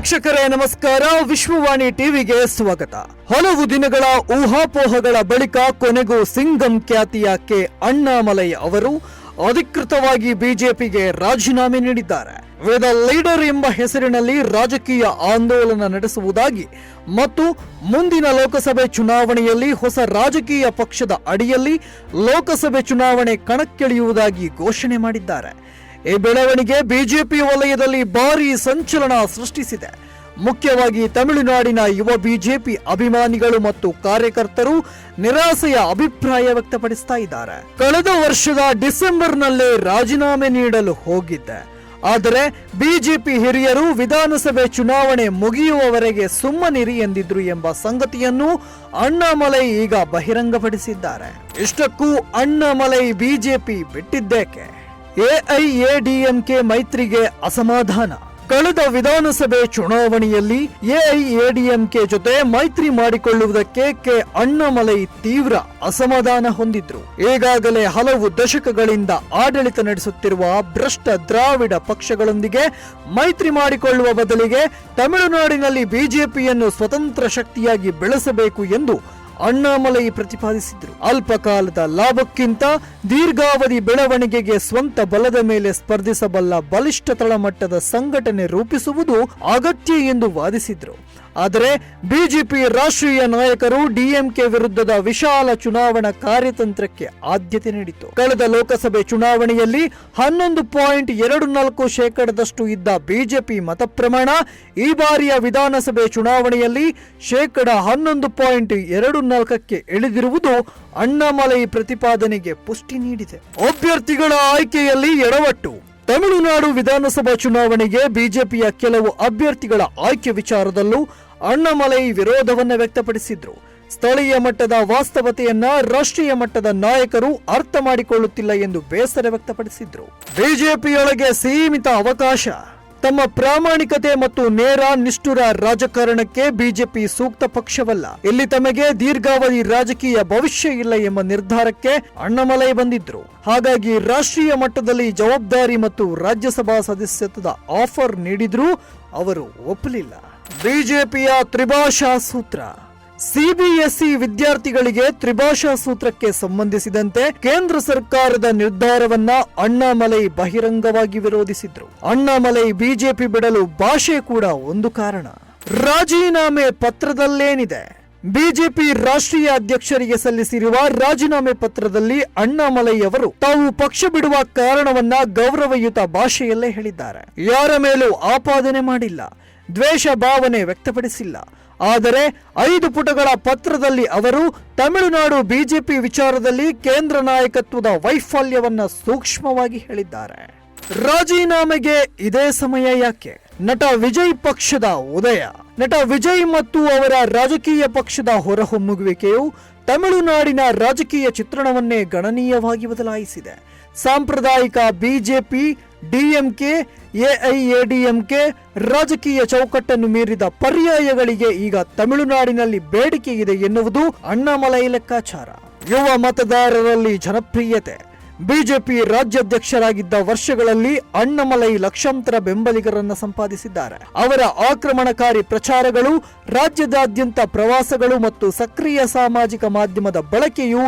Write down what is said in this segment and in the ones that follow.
ವೀಕ್ಷಕರೇ ನಮಸ್ಕಾರ. ವಿಶ್ವವಾಣಿ ಟಿವಿಗೆ ಸ್ವಾಗತ. ಹಲವು ದಿನಗಳ ಊಹಾಪೋಹಗಳ ಬಳಿಕ ಕೊನೆಗೂ ಸಿಂಗಂ ಖ್ಯಾತಿಯ ಕೆ ಅಣ್ಣಾಮಲೈ ಅವರು ಅಧಿಕೃತವಾಗಿ ಬಿಜೆಪಿಗೆ ರಾಜೀನಾಮೆ ನೀಡಿದ್ದಾರೆ. ವೇದ ಲೀಡರ್ ಎಂಬ ಹೆಸರಿನಲ್ಲಿ ರಾಜಕೀಯ ಆಂದೋಲನ ನಡೆಸುವುದಾಗಿ ಮತ್ತು ಮುಂದಿನ ಲೋಕಸಭೆ ಚುನಾವಣೆಯಲ್ಲಿ ಹೊಸ ರಾಜಕೀಯ ಪಕ್ಷದ ಅಡಿಯಲ್ಲಿ ಲೋಕಸಭೆ ಚುನಾವಣೆ ಕಣಕ್ಕಿಳಿಯುವುದಾಗಿ ಘೋಷಣೆ ಮಾಡಿದ್ದಾರೆ. ಈ ಬೆಳವಣಿಗೆ ಬಿಜೆಪಿ ವಲಯದಲ್ಲಿ ಭಾರೀ ಸಂಚಲನ ಸೃಷ್ಟಿಸಿದೆ. ಮುಖ್ಯವಾಗಿ ತಮಿಳುನಾಡಿನ ಯುವ ಬಿಜೆಪಿ ಅಭಿಮಾನಿಗಳು ಮತ್ತು ಕಾರ್ಯಕರ್ತರು ನಿರಾಸೆಯ ಅಭಿಪ್ರಾಯ ವ್ಯಕ್ತಪಡಿಸ್ತಾ ಇದ್ದಾರೆ. ಕಳೆದ ವರ್ಷದ ಡಿಸೆಂಬರ್ನಲ್ಲೇ ರಾಜೀನಾಮೆ ನೀಡಲು ಹೋಗಿದ್ದೆ, ಆದರೆ ಬಿಜೆಪಿ ಹಿರಿಯರು ವಿಧಾನಸಭೆ ಚುನಾವಣೆ ಮುಗಿಯುವವರೆಗೆ ಸುಮ್ಮನಿರಿ ಎಂದಿದ್ರು ಎಂಬ ಸಂಗತಿಯನ್ನು ಅಣ್ಣಾಮಲೈ ಈಗ ಬಹಿರಂಗಪಡಿಸಿದ್ದಾರೆ. ಇಷ್ಟಕ್ಕೂ ಅಣ್ಣಾಮಲೈ ಬಿಜೆಪಿ ಬಿಟ್ಟಿದ್ದೇಕೆ? ಎಐಎಡಿಎಂಕೆ ಮೈತ್ರಿಗೆ ಅಸಮಾಧಾನ. ಕಳೆದ ವಿಧಾನಸಭೆ ಚುನಾವಣೆಯಲ್ಲಿ ಎಐಎಡಿಎಂಕೆ ಜೊತೆ ಮೈತ್ರಿ ಮಾಡಿಕೊಳ್ಳುವುದಕ್ಕೆ ಕೆ ಅಣ್ಣಾಮಲೈ ತೀವ್ರ ಅಸಮಾಧಾನ ಹೊಂದಿದ್ರು. ಈಗಾಗಲೇ ಹಲವು ದಶಕಗಳಿಂದ ಆಡಳಿತ ನಡೆಸುತ್ತಿರುವ ಭ್ರಷ್ಟ ದ್ರಾವಿಡ ಪಕ್ಷಗಳೊಂದಿಗೆ ಮೈತ್ರಿ ಮಾಡಿಕೊಳ್ಳುವ ಬದಲಿಗೆ ತಮಿಳುನಾಡಿನಲ್ಲಿ ಬಿಜೆಪಿಯನ್ನು ಸ್ವತಂತ್ರ ಶಕ್ತಿಯಾಗಿ ಬೆಳೆಸಬೇಕು ಎಂದು ಅಣ್ಣಾಮಲೈ ಪ್ರತಿಪಾದಿಸಿದ್ರು. ಅಲ್ಪಕಾಲದ ಲಾಭಕ್ಕಿಂತ ದೀರ್ಘಾವಧಿ ಬೆಳವಣಿಗೆಗೆ ಸ್ವಂತ ಬಲದ ಮೇಲೆ ಸ್ಪರ್ಧಿಸಬಲ್ಲ ಬಲಿಷ್ಠ ತಳಮಟ್ಟದ ಸಂಘಟನೆ ರೂಪಿಸುವುದು ಅಗತ್ಯ ಎಂದು ವಾದಿಸಿದ್ರು. ಆದರೆ ಬಿಜೆಪಿ ರಾಷ್ಟ್ರೀಯ ನಾಯಕರು ಡಿಎಂಕೆ ವಿರುದ್ಧದ ವಿಶಾಲ ಚುನಾವಣಾ ಕಾರ್ಯತಂತ್ರಕ್ಕೆ ಆದ್ಯತೆ ನೀಡಿತು. ಕಳೆದ ಲೋಕಸಭೆ ಚುನಾವಣೆಯಲ್ಲಿ 11.24% ಇದ್ದ ಬಿಜೆಪಿ ಮತ ಪ್ರಮಾಣ ಈ ಬಾರಿಯ ವಿಧಾನಸಭೆ ಚುನಾವಣೆಯಲ್ಲಿ 11.24% ಇಳಿದಿರುವುದು ಅಣ್ಣಾಮಲೈ ಪ್ರತಿಪಾದನೆಗೆ ಪುಷ್ಟಿ ನೀಡಿದೆ. ಅಭ್ಯರ್ಥಿಗಳ ಆಯ್ಕೆಯಲ್ಲಿ ಎಡವಟ್ಟು. ತಮಿಳುನಾಡು ವಿಧಾನಸಭಾ ಚುನಾವಣೆಗೆ ಬಿಜೆಪಿಯ ಕೆಲವು ಅಭ್ಯರ್ಥಿಗಳ ಆಯ್ಕೆ ವಿಚಾರದಲ್ಲೂ ಅಣ್ಣಾಮಲೈ ವಿರೋಧವನ್ನು ವ್ಯಕ್ತಪಡಿಸಿದ್ರು. ಸ್ಥಳೀಯ ಮಟ್ಟದ ವಾಸ್ತವತೆಯನ್ನ ರಾಷ್ಟ್ರೀಯ ಮಟ್ಟದ ನಾಯಕರು ಅರ್ಥ ಮಾಡಿಕೊಳ್ಳುತ್ತಿಲ್ಲ ಎಂದು ಬೇಸರ ವ್ಯಕ್ತಪಡಿಸಿದ್ರು. ಬಿಜೆಪಿಯೊಳಗೆ ಸೀಮಿತ ಅವಕಾಶ. ತಮ್ಮ ಪ್ರಾಮಾಣಿಕತೆ ಮತ್ತು ನೇರ ನಿಷ್ಠುರ ರಾಜಕಾರಣಕ್ಕೆ ಬಿಜೆಪಿ ಸೂಕ್ತ ಪಕ್ಷವಲ್ಲ. ಇಲ್ಲಿ ತಮಗೆ ದೀರ್ಘಾವಧಿ ರಾಜಕೀಯ ಭವಿಷ್ಯ ಇಲ್ಲ ಎಂಬ ನಿರ್ಧಾರಕ್ಕೆ ಅಣ್ಣಾಮಲೈ ಬಂದಿದ್ರು. ಹಾಗಾಗಿ ರಾಷ್ಟ್ರೀಯ ಮಟ್ಟದಲ್ಲಿ ಜವಾಬ್ದಾರಿ ಮತ್ತು ರಾಜ್ಯಸಭಾ ಸದಸ್ಯತ್ವದ ಆಫರ್ ನೀಡಿದ್ರೂ ಅವರು ಒಪ್ಪಲಿಲ್ಲ. ಬಿಜೆಪಿಯ ತ್ರಿಭಾಷಾ ಸೂತ್ರ. ಸಿಬಿಎಸ್ಇ ವಿದ್ಯಾರ್ಥಿಗಳಿಗೆ ತ್ರಿಭಾಷಾ ಸೂತ್ರಕ್ಕೆ ಸಂಬಂಧಿಸಿದಂತೆ ಕೇಂದ್ರ ಸರ್ಕಾರದ ನಿರ್ಧಾರವನ್ನ ಅಣ್ಣಾಮಲೈ ಬಹಿರಂಗವಾಗಿ ವಿರೋಧಿಸಿದ್ರು. ಅಣ್ಣಾಮಲೈ ಬಿಜೆಪಿ ಬಿಡಲು ಭಾಷೆ ಕೂಡ ಒಂದು ಕಾರಣ. ರಾಜೀನಾಮೆ ಪತ್ರದಲ್ಲೇನಿದೆ? ಬಿಜೆಪಿ ರಾಷ್ಟ್ರೀಯ ಅಧ್ಯಕ್ಷರಿಗೆ ಸಲ್ಲಿಸಿರುವ ರಾಜೀನಾಮೆ ಪತ್ರದಲ್ಲಿ ಅಣ್ಣಾಮಲೈ ಅವರು ತಾವು ಪಕ್ಷ ಬಿಡುವ ಕಾರಣವನ್ನ ಗೌರವಯುತ ಭಾಷೆಯಲ್ಲೇ ಹೇಳಿದ್ದಾರೆ. ಯಾರ ಮೇಲೂ ಆಪಾದನೆ ಮಾಡಿಲ್ಲ, ದ್ವೇಷ ಭಾವನೆ ವ್ಯಕ್ತಪಡಿಸಿಲ್ಲ. ಆದರೆ 5 ಪುಟಗಳ ಪತ್ರದಲ್ಲಿ ಅವರು ತಮಿಳುನಾಡು ಬಿಜೆಪಿ ವಿಚಾರದಲ್ಲಿ ಕೇಂದ್ರ ನಾಯಕತ್ವದ ವೈಫಲ್ಯವನ್ನ ಸೂಕ್ಷ್ಮವಾಗಿ ಹೇಳಿದ್ದಾರೆ. ರಾಜೀನಾಮೆಗೆ ಇದೇ ಸಮಯ ಯಾಕೆ? ನಟ ವಿಜಯ್ ಪಕ್ಷದ ಉದಯ. ನಟ ವಿಜಯ್ ಮತ್ತು ಅವರ ರಾಜಕೀಯ ಪಕ್ಷದ ಹೊರಹೊಮ್ಮುವಿಕೆಯು ತಮಿಳುನಾಡಿನ ರಾಜಕೀಯ ಚಿತ್ರಣವನ್ನೇ ಗಣನೀಯವಾಗಿ ಬದಲಾಯಿಸಿದೆ. ಸಾಂಪ್ರದಾಯಿಕ ಬಿಜೆಪಿ, ಡಿಎಂಕೆ, ಎಐಎಡಿಎಂಕೆ ರಾಜಕೀಯ ಚೌಕಟ್ಟನ್ನು ಮೀರಿದ ಪರ್ಯಾಯಗಳಿಗೆ ಈಗ ತಮಿಳುನಾಡಿನಲ್ಲಿ ಬೇಡಿಕೆ ಇದೆ ಎನ್ನುವುದು ಅಣ್ಣಾಮಲೈ ಲೆಕ್ಕಾಚಾರ. ಯುವ ಮತದಾರರಲ್ಲಿ ಜನಪ್ರಿಯತೆ. ಬಿಜೆಪಿ ರಾಜ್ಯಾಧ್ಯಕ್ಷರಾಗಿದ್ದ ವರ್ಷಗಳಲ್ಲಿ ಅಣ್ಣಾಮಲೈ ಲಕ್ಷಾಂತರ ಬೆಂಬಲಿಗರನ್ನು ಸಂಪಾದಿಸಿದ್ದಾರೆ. ಅವರ ಆಕ್ರಮಣಕಾರಿ ಪ್ರಚಾರಗಳು, ರಾಜ್ಯದಾದ್ಯಂತ ಪ್ರವಾಸಗಳು ಮತ್ತು ಸಕ್ರಿಯ ಸಾಮಾಜಿಕ ಮಾಧ್ಯಮದ ಬಳಕೆಯು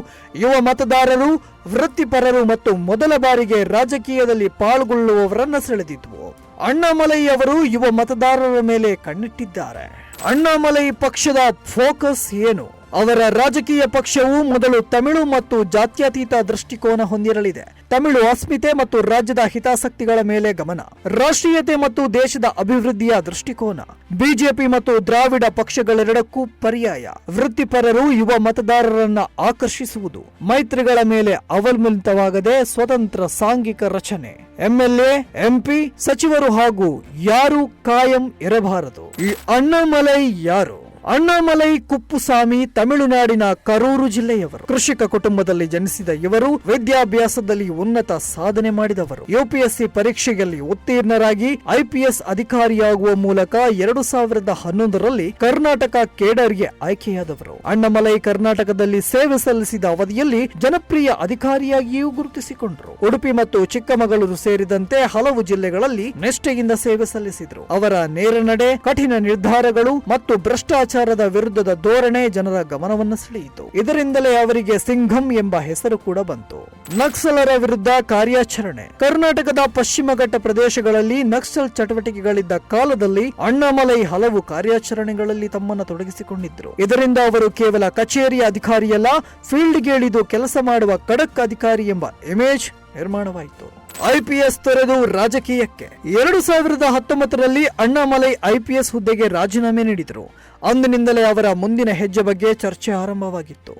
ಯುವ ಮತದಾರರು, ವೃತ್ತಿಪರರು ಮತ್ತು ಮೊದಲ ಬಾರಿಗೆ ರಾಜಕೀಯದಲ್ಲಿ ಪಾಲ್ಗೊಳ್ಳುವವರನ್ನ ಸೆಳೆದಿದ್ವು. ಅಣ್ಣಾಮಲೈ ಅವರು ಯುವ ಮತದಾರರ ಮೇಲೆ ಕಣ್ಣಿಟ್ಟಿದ್ದಾರೆ. ಅಣ್ಣಾಮಲೈ ಪಕ್ಷದ ಫೋಕಸ್ ಏನು? ಅವರ ರಾಜಕೀಯ ಪಕ್ಷವು ಮೊದಲು ತಮಿಳು ಮತ್ತು ಜಾತ್ಯತೀತ ದೃಷ್ಟಿಕೋನ ಹೊಂದಿರಲಿದೆ. ತಮಿಳು ಅಸ್ಮಿತೆ ಮತ್ತು ರಾಜ್ಯದ ಹಿತಾಸಕ್ತಿಗಳ ಮೇಲೆ ಗಮನ. ರಾಷ್ಟ್ರೀಯತೆ ಮತ್ತು ದೇಶದ ಅಭಿವೃದ್ಧಿಯ ದೃಷ್ಟಿಕೋನ. ಬಿಜೆಪಿ ಮತ್ತು ದ್ರಾವಿಡ ಪಕ್ಷಗಳೆರಡಕ್ಕೂ ಪರ್ಯಾಯ. ವೃತ್ತಿಪರರು, ಯುವ ಮತದಾರರನ್ನ ಆಕರ್ಷಿಸುವುದು. ಮೈತ್ರಿಗಳ ಮೇಲೆ ಅವಲಂಬಿತವಾಗದೆ ಸ್ವತಂತ್ರ ಸಾಂಘಿಕ ರಚನೆ. ಎಂಎಲ್ಎ, ಎಂಪಿ, ಸಚಿವರು ಹಾಗೂ ಯಾರು ಕಾಯಂ ಇರಬಾರದು. ಈ ಅಣ್ಣಾಮಲೈ ಯಾರು? ಅಣ್ಣಾಮಲೈ ಕುಪ್ಪುಸ್ವಾಮಿ ತಮಿಳುನಾಡಿನ ಕರೂರು ಜಿಲ್ಲೆಯವರು. ಕೃಷಿಕ ಕುಟುಂಬದಲ್ಲಿ ಜನಿಸಿದ ಇವರು ವಿದ್ಯಾಭ್ಯಾಸದಲ್ಲಿ ಉನ್ನತ ಸಾಧನೆ ಮಾಡಿದವರು. ಯುಪಿಎಸ್ಸಿ ಪರೀಕ್ಷೆಯಲ್ಲಿ ಉತ್ತೀರ್ಣರಾಗಿ ಐಪಿಎಸ್ ಅಧಿಕಾರಿಯಾಗುವ ಮೂಲಕ 2011ರಲ್ಲಿ ಕರ್ನಾಟಕ ಕೇಡರ್ಗೆ ಆಯ್ಕೆಯಾದವರು. ಅಣ್ಣಾಮಲೈ ಕರ್ನಾಟಕದಲ್ಲಿ ಸೇವೆ ಸಲ್ಲಿಸಿದ ಅವಧಿಯಲ್ಲಿ ಜನಪ್ರಿಯ ಅಧಿಕಾರಿಯಾಗಿಯೂ ಗುರುತಿಸಿಕೊಂಡರು. ಉಡುಪಿ ಮತ್ತು ಚಿಕ್ಕಮಗಳೂರು ಸೇರಿದಂತೆ ಹಲವು ಜಿಲ್ಲೆಗಳಲ್ಲಿ ನಿಷ್ಠೆಯಿಂದ ಸೇವೆ ಸಲ್ಲಿಸಿದರು. ಅವರ ನೇರ ನಡೆ, ಕಠಿಣ ನಿರ್ಧಾರಗಳು ಮತ್ತು ಭ್ರಷ್ಟಾಚಾರದ ವಿರುದ್ಧದ ಧೋರಣೆ ಜನರ ಗಮನವನ್ನು ಸೆಳೆಯಿತು. ಇದರಿಂದಲೇ ಅವರಿಗೆ ಸಿಂಘಂ ಎಂಬ ಹೆಸರು ಕೂಡ ಬಂತು. ನಕ್ಸಲರ ವಿರುದ್ಧ ಕಾರ್ಯಾಚರಣೆ. ಕರ್ನಾಟಕದ ಪಶ್ಚಿಮ ಘಟ್ಟ ಪ್ರದೇಶಗಳಲ್ಲಿ ನಕ್ಸಲ್ ಚಟುವಟಿಕೆಗಳಿದ್ದ ಕಾಲದಲ್ಲಿ ಅಣ್ಣಾಮಲೈ ಹಲವು ಕಾರ್ಯಾಚರಣೆಗಳಲ್ಲಿ ತಮ್ಮನ್ನು ತೊಡಗಿಸಿಕೊಂಡಿದ್ದರು. ಇದರಿಂದ ಅವರು ಕೇವಲ ಕಚೇರಿಯ ಅಧಿಕಾರಿಯಲ್ಲ, ಫೀಲ್ಡ್ಗೆ ಇಳಿದು ಕೆಲಸ ಮಾಡುವ ಖಡಕ್ ಅಧಿಕಾರಿ ಎಂಬ ಇಮೇಜ್ ನಿರ್ಮಾಣವಾಯಿತು. ಐಪಿಎಸ್ ತೊರೆದು ರಾಜಕೀಯಕ್ಕೆ. 2019ರಲ್ಲಿ ಅಣ್ಣಾಮಲೈ ಐಪಿಎಸ್ ಹುದ್ದೆಗೆ ರಾಜೀನಾಮೆ ನೀಡಿದರು. ಅಂದಿನಿಂದಲೇ ಅವರ ಮುಂದಿನ ಹೆಜ್ಜೆ ಬಗ್ಗೆ ಚರ್ಚೆ ಆರಂಭವಾಗಿತ್ತು.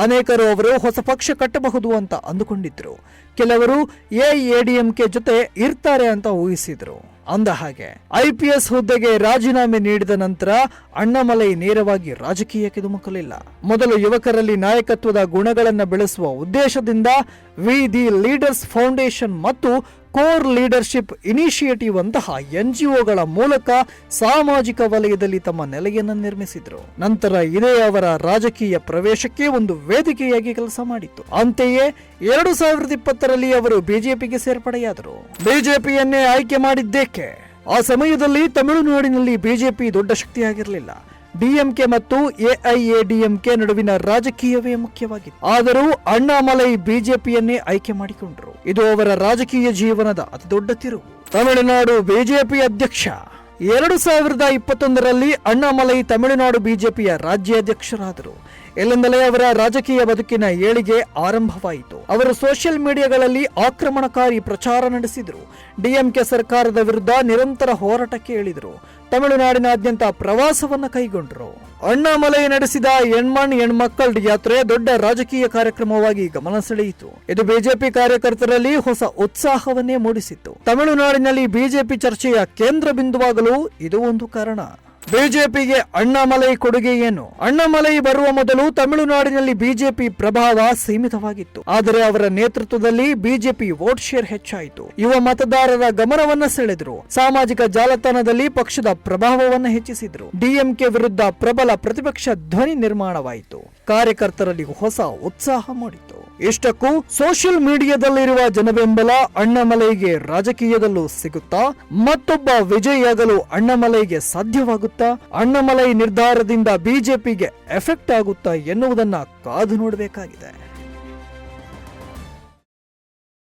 ಅನೇಕರು ಅವರು ಹೊಸ ಪಕ್ಷ ಕಟ್ಟಬಹುದು ಅಂತ ಅಂದುಕೊಂಡಿದ್ರು. ಕೆಲವರು ಎಐಎಡಿಎಂಕೆ ಜೊತೆ ಇರ್ತಾರೆ ಅಂತ ಊಹಿಸಿದ್ರು. ಅಂದ ಹಾಗೆ ಐಪಿಎಸ್ ಹುದ್ದೆಗೆ ರಾಜೀನಾಮೆ ನೀಡಿದ ನಂತರ ಅಣ್ಣಾಮಲೈ ನೇರವಾಗಿ ರಾಜಕೀಯಕ್ಕೆ ಧುಮುಕಲಿಲ್ಲ. ಮೊದಲು ಯುವಕರಲ್ಲಿ ನಾಯಕತ್ವದ ಗುಣಗಳನ್ನು ಬೆಳೆಸುವ ಉದ್ದೇಶದಿಂದ ವಿ ದಿ ಲೀಡರ್ಸ್ ಫೌಂಡೇಶನ್ ಮತ್ತು ಕೋರ್ ಲೀಡರ್ಶಿಪ್ ಇನಿಷಿಯೇಟಿವ್ ಅಂತಹ ಎನ್ಜಿಒಗಳ ಮೂಲಕ ಸಾಮಾಜಿಕ ವಲಯದಲ್ಲಿ ತಮ್ಮ ನೆಲೆಯನ್ನು ನಿರ್ಮಿಸಿದರು. ನಂತರ ಇದೇ ಅವರ ರಾಜಕೀಯ ಪ್ರವೇಶಕ್ಕೆ ಒಂದು ವೇದಿಕೆಯಾಗಿ ಕೆಲಸ ಮಾಡಿತು. ಅಂತೆಯೇ 2020ರಲ್ಲಿ ಅವರು ಬಿಜೆಪಿಗೆ ಸೇರ್ಪಡೆಯಾದರು. ಬಿಜೆಪಿಯನ್ನೇ ಆಯ್ಕೆ ಮಾಡಿದ್ದೇಕೆ? ಆ ಸಮಯದಲ್ಲಿ ತಮಿಳುನಾಡಿನಲ್ಲಿ ಬಿಜೆಪಿ ದೊಡ್ಡ ಶಕ್ತಿಯಾಗಿರಲಿಲ್ಲ. ಡಿಎಂಕೆ ಮತ್ತು ಎಐಎಡಿಎಂಕೆ ನಡುವಿನ ರಾಜಕೀಯವೇ ಮುಖ್ಯವಾಗಿತ್ತು. ಆದರೂ ಅಣ್ಣಾಮಲೈ ಬಿಜೆಪಿಯನ್ನೇ ಆಯ್ಕೆ ಮಾಡಿಕೊಂಡರು. ಇದು ಅವರ ರಾಜಕೀಯ ಜೀವನದ ಅತಿದೊಡ್ಡ ತಿರುವು. ತಮಿಳುನಾಡು ಬಿಜೆಪಿ ಅಧ್ಯಕ್ಷ. 2021ರಲ್ಲಿ ಅಣ್ಣಾಮಲೈ ತಮಿಳುನಾಡು ಬಿಜೆಪಿಯ ರಾಜ್ಯಾಧ್ಯಕ್ಷರಾದರು. ಇಲ್ಲಿಂದಲೇ ಅವರ ರಾಜಕೀಯ ಬದುಕಿನ ಏಳಿಗೆ ಆರಂಭವಾಯಿತು. ಅವರು ಸೋಷಿಯಲ್ ಮೀಡಿಯಾಗಳಲ್ಲಿ ಆಕ್ರಮಣಕಾರಿ ಪ್ರಚಾರ ನಡೆಸಿದರು. ಡಿಎಂಕೆ ಸರ್ಕಾರದ ವಿರುದ್ಧ ನಿರಂತರ ಹೋರಾಟಕ್ಕೆ ಇಳಿದರು. ತಮಿಳುನಾಡಿನಾದ್ಯಂತ ಪ್ರವಾಸವನ್ನ ಕೈಗೊಂಡರು. ಅಣ್ಣಾಮಲೈ ನಡೆಸಿದ ಎಣ್ಮಣ್ ಹೆಣ್ಮಕ್ಕಳ ಯಾತ್ರೆ ದೊಡ್ಡ ರಾಜಕೀಯ ಕಾರ್ಯಕ್ರಮವಾಗಿ ಗಮನ ಸೆಳೆಯಿತು. ಇದು ಬಿಜೆಪಿ ಕಾರ್ಯಕರ್ತರಲ್ಲಿ ಹೊಸ ಉತ್ಸಾಹವನ್ನೇ ಮೂಡಿಸಿತ್ತು. ತಮಿಳುನಾಡಿನಲ್ಲಿ ಬಿಜೆಪಿ ಚರ್ಚೆಯ ಕೇಂದ್ರ ಬಿಂದುವಾಗಲು ಇದು ಒಂದು ಕಾರಣ. ಬಿಜೆಪಿಗೆ ಅಣ್ಣಾಮಲೈ ಕೊಡುಗೆ ಏನು? ಅಣ್ಣಾಮಲೈ ಬರುವ ಮೊದಲು ತಮಿಳುನಾಡಿನಲ್ಲಿ ಬಿಜೆಪಿ ಪ್ರಭಾವ ಸೀಮಿತವಾಗಿತ್ತು. ಆದರೆ ಅವರ ನೇತೃತ್ವದಲ್ಲಿ ಬಿಜೆಪಿ ವೋಟ್ ಶೇರ್ ಹೆಚ್ಚಾಯಿತು. ಯುವ ಮತದಾರರ ಗಮನವನ್ನ ಸೆಳೆದರು. ಸಾಮಾಜಿಕ ಜಾಲತಾಣದಲ್ಲಿ ಪಕ್ಷದ ಪ್ರಭಾವವನ್ನು ಹೆಚ್ಚಿಸಿದರು. ಡಿಎಂಕೆ ವಿರುದ್ಧ ಪ್ರಬಲ ಪ್ರತಿಪಕ್ಷ ಧ್ವನಿ ನಿರ್ಮಾಣವಾಯಿತು. ಕಾರ್ಯಕರ್ತರಲ್ಲಿ ಹೊಸ ಉತ್ಸಾಹ ಮೂಡಿತು. ಇಷ್ಟಕ್ಕೂ ಸೋಷಿಯಲ್ ಮೀಡಿಯಾದಲ್ಲಿರುವ ಜನಬೆಂಬಲ ಅಣ್ಣಾಮಲೈಗೆ ರಾಜಕೀಯದಲ್ಲೂ ಸಿಗುತ್ತಾ? ಮತ್ತೊಬ್ಬ ವಿಜಯಿಯಾಗಲು ಅಣ್ಣಾಮಲೈಗೆ ಸಾಧ್ಯವಾಗುತ್ತಾ? ಅಣ್ಣಾಮಲೈ ನಿರ್ಧಾರದಿಂದ ಬಿಜೆಪಿಗೆ ಎಫೆಕ್ಟ್ ಆಗುತ್ತಾ ಎನ್ನುವುದನ್ನ ಕಾದು ನೋಡಬೇಕಾಗಿದೆ.